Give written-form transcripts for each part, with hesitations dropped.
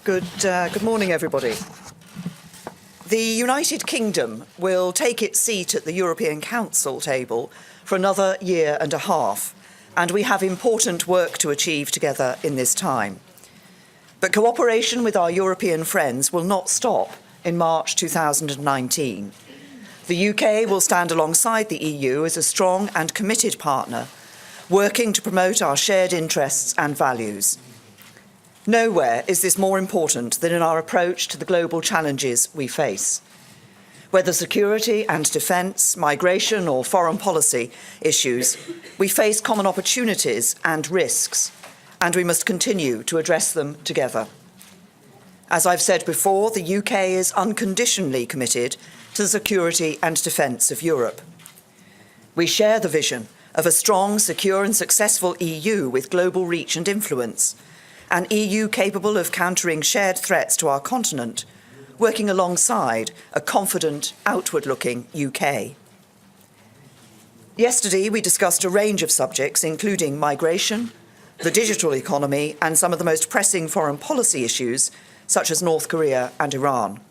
Good morning, everybody. The United Kingdom will take its seat at the European Council table for another year and a half, and we have important work to achieve together in this time. But cooperation with our European friends will not stop in March 2019. The UK will stand alongside the EU as a strong and committed partner, working to promote our shared interests and values. Nowhere is this more important than in our approach to the global challenges we face. Whether security and defence, migration or foreign policy issues, we face common opportunities and risks, and we must continue to address them together. As I've said before, the UK is unconditionally committed to the security and defence of Europe. We share the vision of a strong, secure and successful EU with global reach and influence, an EU capable of countering shared threats to our continent, working alongside a confident, outward-looking UK. Yesterday, we discussed a range of subjects, including migration, the digital economy, and some of the most pressing foreign policy issues, such as North Korea and Iran.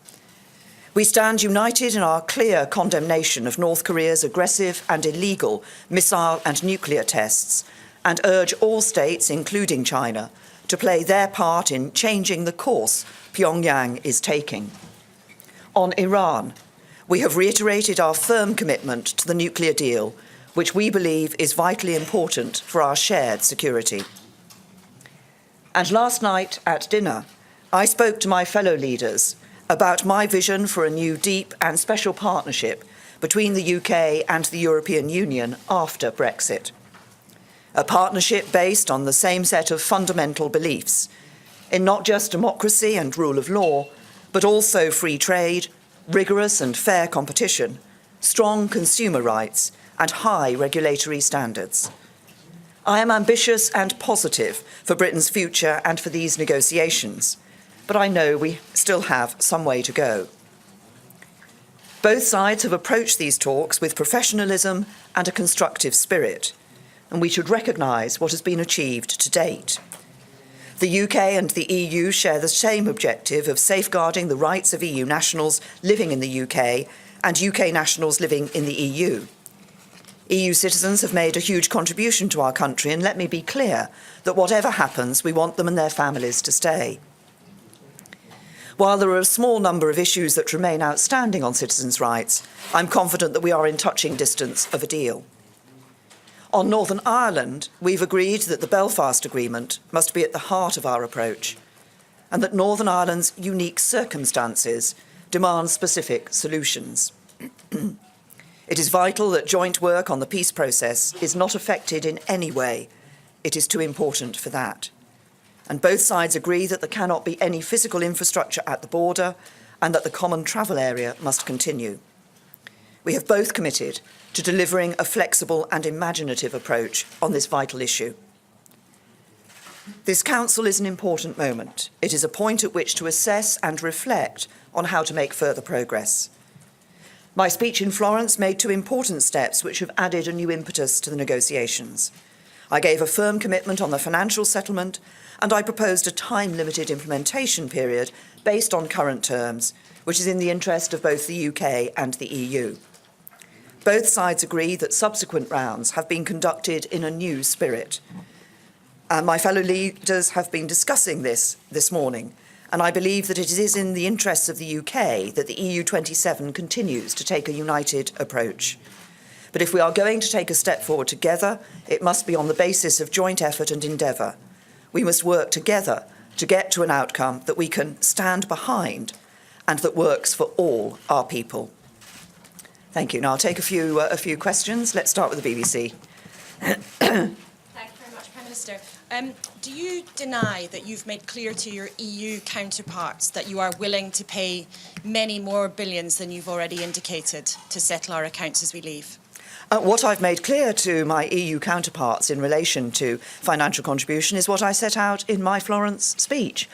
We stand united in our clear condemnation of North Korea's aggressive and illegal missile and nuclear tests, and urge all states, including China, to play their part in changing the course Pyongyang is taking. On Iran, we have reiterated our firm commitment to the nuclear deal, which we believe is vitally important for our shared security. And last night at dinner, I spoke to my fellow leaders about my vision for a new deep and special partnership between the UK and the European Union after Brexit. A partnership based on the same set of fundamental beliefs in not just democracy and rule of law, but also free trade, rigorous and fair competition, strong consumer rights, and high regulatory standards. I am ambitious and positive for Britain's future and for these negotiations, but I know we still have some way to go. Both sides have approached these talks with professionalism and a constructive spirit, and we should recognise what has been achieved to date. The UK and the EU share the same objective of safeguarding the rights of EU nationals living in the UK and UK nationals living in the EU. EU citizens have made a huge contribution to our country, and let me be clear that whatever happens, we want them and their families to stay. While there are a small number of issues that remain outstanding on citizens' rights, I'm confident that we are in touching distance of a deal. On Northern Ireland, we've agreed that the Belfast Agreement must be at the heart of our approach, and that Northern Ireland's unique circumstances demand specific solutions. It is vital that joint work on the peace process is not affected in any way. It is too important for that. And both sides agree that there cannot be any physical infrastructure at the border and that the common travel area must continue. We have both committed to delivering a flexible and imaginative approach on this vital issue. This Council is an important moment. It is a point at which to assess and reflect on how to make further progress. My speech in Florence made two important steps which have added a new impetus to the negotiations. I gave a firm commitment on the financial settlement, and I proposed a time-limited implementation period based on current terms, which is in the interest of both the UK and the EU. Both sides agree that subsequent rounds have been conducted in a new spirit. My fellow leaders have been discussing this morning, and I believe that it is in the interests of the UK that the EU27 continues to take a united approach. But if we are going to take a step forward together, it must be on the basis of joint effort and endeavour. We must work together to get to an outcome that we can stand behind and that works for all our people. Thank you. Now I'll take a few questions. Let's start with the BBC. Thank you very much, Prime Minister. Do you deny that you've made clear to your EU counterparts that you are willing to pay many more billions than you've already indicated to settle our accounts as we leave? What I've made clear to my EU counterparts in relation to financial contribution is what I set out in my Florence speech,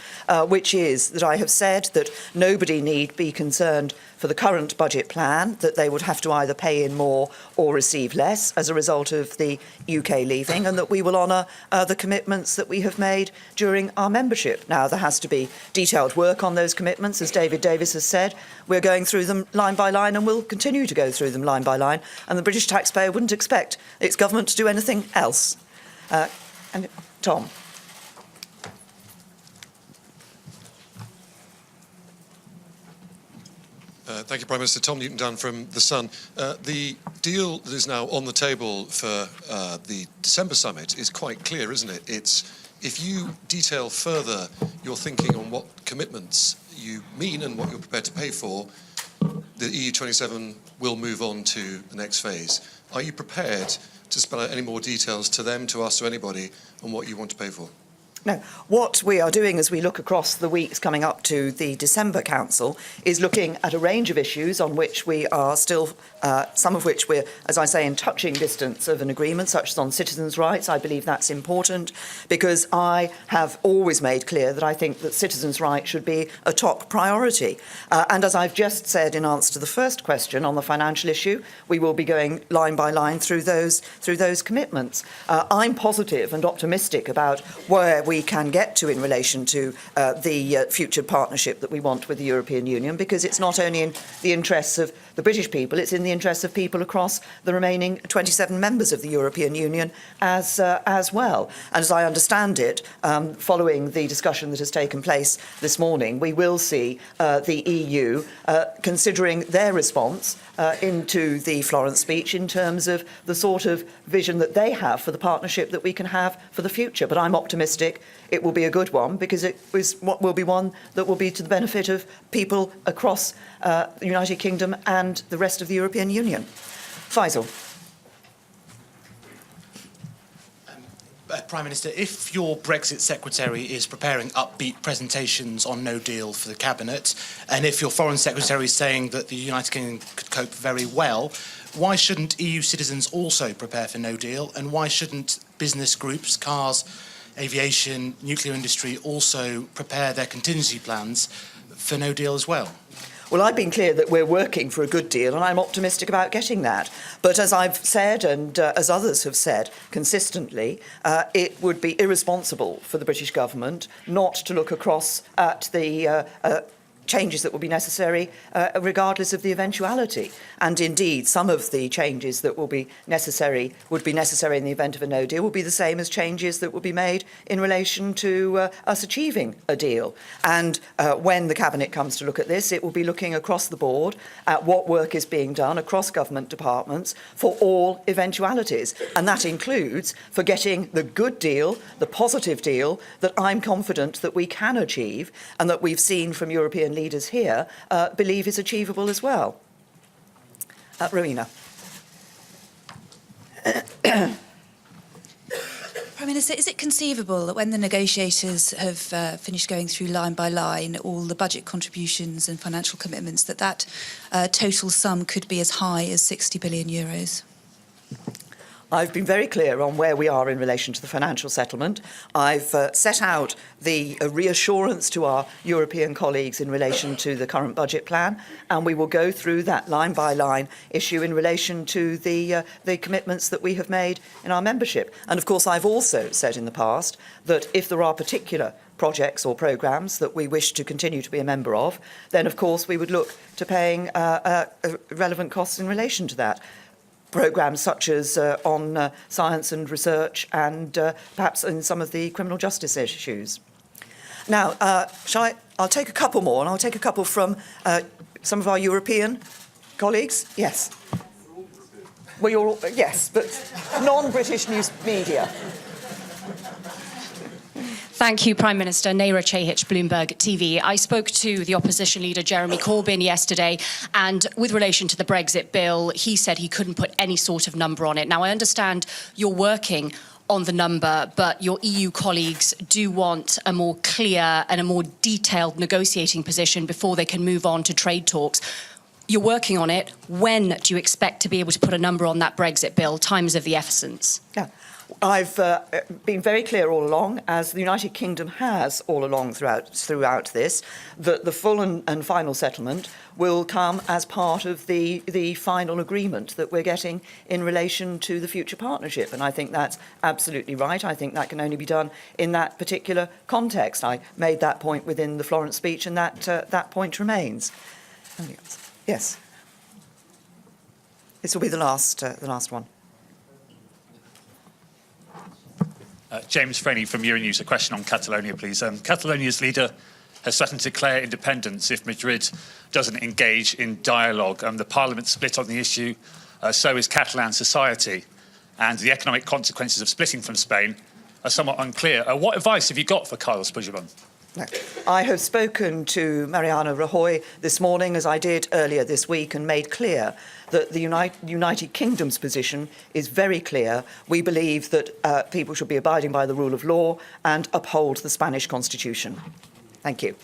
which is that I have said that nobody need be concerned for the current budget plan that they would have to either pay in more or receive less as a result of the UK leaving, and that we will honour the commitments that we have made during our membership. Now, there has to be detailed work on those commitments, as David Davis has said. We're going through them line by line and will continue to go through them line by line, and the British taxpayer wouldn't expect its government to do anything else. And Tom. Thank you, Prime Minister. Tom Newton-Dunn from The Sun. The deal that is now on the table for the December summit is quite clear, isn't it? It's if you detail further your thinking on what commitments you mean and what you're prepared to pay for, the EU27 will move on to the next phase. Are you prepared to spell out any more details to them, to us, to anybody on what you want to pay for? No, what we are doing as we look across the weeks coming up to the December Council is looking at a range of issues on which we are still, some of which we're, as I say, in touching distance of an agreement, such as on citizens' rights. I believe that's important because I have always made clear that I think that citizens' rights should be a top priority. And as I've just said in answer to the first question on the financial issue, we will be going line by line through those commitments. I'm positive and optimistic about where we can get to in relation to the future partnership that we want with the European Union, because it's not only in the interests of the British people, it's in the interests of people across the remaining 27 members of the European Union as well. And as I understand it, following the discussion that has taken place this morning, we will see the EU considering their response into the Florence speech in terms of the sort of vision that they have for the partnership that we can have for the future. But I'm optimistic it will be a good one, because it is what will be one that will be to the benefit of people across the United Kingdom and the rest of the European Union. Faisal. Prime Minister, if your Brexit Secretary is preparing upbeat presentations on no deal for the Cabinet, and if your Foreign Secretary is saying that the United Kingdom could cope very well, why shouldn't EU citizens also prepare for no deal? And why shouldn't business groups, cars, aviation, nuclear industry also prepare their contingency plans for no deal as well? Well, I've been clear that we're working for a good deal, and I'm optimistic about getting that. But as I've said, and as others have said consistently, it would be irresponsible for the British government not to look across at the changes that will be necessary regardless of the eventuality. And indeed, some of the changes that would be necessary in the event of a no deal will be the same as changes that will be made in relation to us achieving a deal. And when the Cabinet comes to look at this, it will be looking across the board at what work is being done across government departments for all eventualities. And that includes for getting the good deal, the positive deal that I'm confident that we can achieve and that we've seen from European leaders here believe is achievable as well. Rowena. Prime Minister, is it conceivable that when the negotiators have finished going through line by line all the budget contributions and financial commitments, that total sum could be as high as 60 billion euros? I've been very clear on where we are in relation to the financial settlement. I've set out the reassurance to our European colleagues in relation to the current budget plan, and we will go through that line by line issue in relation to the commitments that we have made in our membership. And of course, I've also said in the past that if there are particular projects or programmes that we wish to continue to be a member of, then of course we would look to paying relevant costs in relation to that. Programmes such as on science and research and perhaps in some of the criminal justice issues. Now, I'll take a couple more, and I'll take a couple from some of our European colleagues. Yes. Well, you're all, yes, but non-British news media. Thank you, Prime Minister. Naira Chehich, Bloomberg TV. I spoke to the opposition leader, Jeremy Corbyn, yesterday, and with relation to the Brexit bill, he said he couldn't put any sort of number on it. Now, I understand you're working on the number, but your EU colleagues do want a more clear and a more detailed negotiating position before they can move on to trade talks. You're working on it. When do you expect to be able to put a number on that Brexit bill? Time is of the essence. Yeah. I've been very clear all along, as the United Kingdom has all along throughout this, that the full and final settlement will come as part of the final agreement that we're getting in relation to the future partnership. And I think that's absolutely right. I think that can only be done in that particular context. I made that point within the Florence speech, and that point remains. Yes. This will be the last one. James Franey from Euronews. A question on Catalonia, please. Catalonia's leader has threatened to declare independence if Madrid doesn't engage in dialogue. The Parliament split on the issue, so is Catalan society. And the economic consequences of splitting from Spain are somewhat unclear. What advice have you got for Carlos Puigdemont? No. I have spoken to Mariana Rajoy this morning, as I did earlier this week, and made clear that the United Kingdom's position is very clear. We believe that people should be abiding by the rule of law and uphold the Spanish Constitution. Thank you.